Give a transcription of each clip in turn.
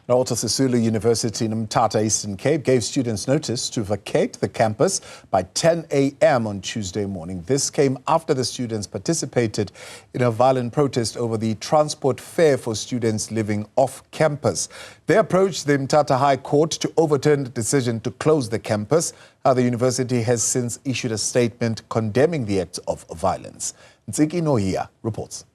Now, also Sisulu University in Mthatha, Eastern Cape, gave students notice to vacate the campus by 10 a.m. on Tuesday morning. This came after the students participated in a violent protest over the transport fare for students living off campus. They approached the Mthatha High Court to overturn the decision to close the campus. The university has since issued a statement condemning the acts of violence. Ntsiki Nohiya reports.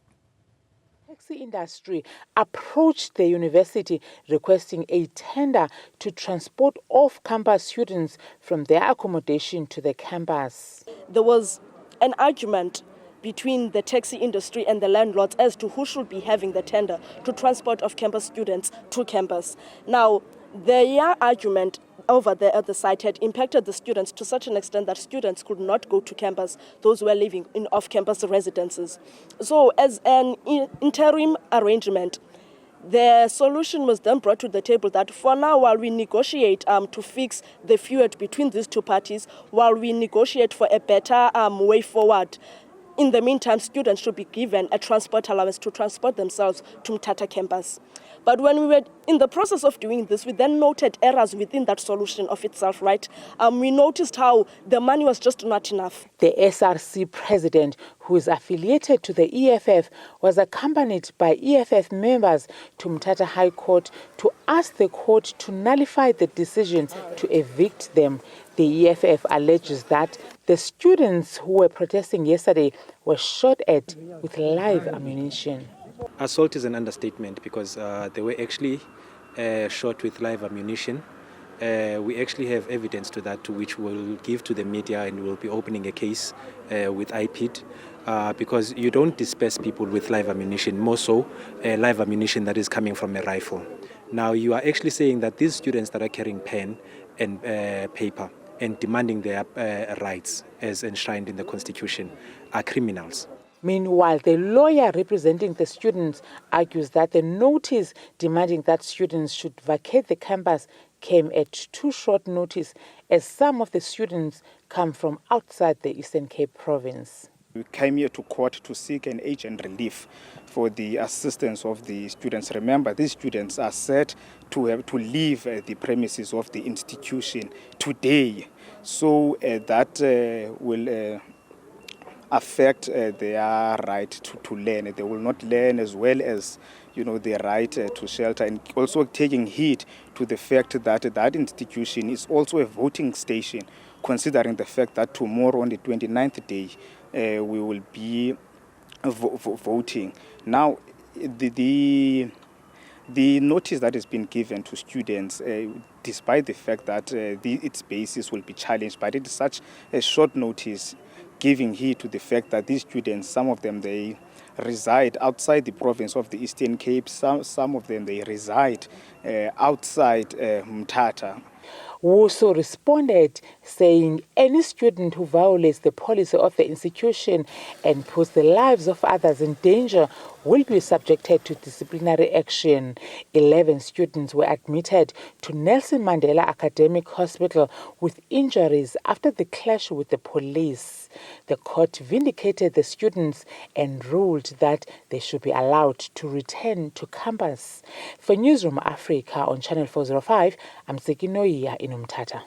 The industry approached the university requesting a tender to transport off-campus students from their accommodation to the campus. There was an argument between the taxi industry and the landlords as to who should be having the tender to transport off-campus students to campus. Now, their argument over there at the site had impacted the students to such an extent that students could not go to campus, those who were living in off-campus residences. So as an interim arrangement, the solution was then brought to the table that for now, while we negotiate to fix the feud between these two parties, while we negotiate for a better way forward, in the meantime, students should be given a transport allowance to transport themselves to Mthatha campus. But when we were in the process of doing this, we then noted errors within that solution of itself, right? We noticed how the money was just not enough. The SRC president, who is affiliated to the EFF, was accompanied by EFF members to Mthatha High Court to ask the court to nullify the decision to evict them. The EFF alleges that the students who were protesting yesterday were shot at with live ammunition. Assault is an understatement because they were actually shot with live ammunition. We actually have evidence to that, to which we'll give to the media, and we'll be opening a case with IPID because you don't disperse people with live ammunition, more so live ammunition that is coming from a rifle. Now, you are actually saying that these students that are carrying pen and paper and demanding their rights as enshrined in the Constitution are criminals. Meanwhile, the lawyer representing the students argues that the notice demanding that students should vacate the campus came at too short notice, as some of the students come from outside the Eastern Cape province. We came here to court to seek an urgent relief for the assistance of the students. Remember, these students are set to have to leave the premises of the institution today, so that will affect their right to learn. They will not learn, as well as their right to shelter, and also taking heed to the fact that that institution is also a voting station, considering the fact that tomorrow, on the 29th day, we will be voting. Now, the notice that has been given to students, despite the fact that its basis will be challenged, but it is such a short notice, giving heed to the fact that these students, some of them, they reside outside the province of the Eastern Cape, some of them, they reside outside Mthatha. WSU responded, saying any student who violates the policy of the institution and puts the lives of others in danger will be subjected to disciplinary action. 11 students were admitted to Nelson Mandela Academic Hospital with injuries after the clash with the police. The court vindicated the students and ruled that they should be allowed to return to campus. For Newzroom Afrika on Channel 405, I'm Ntsiki Nohiya in Mthatha.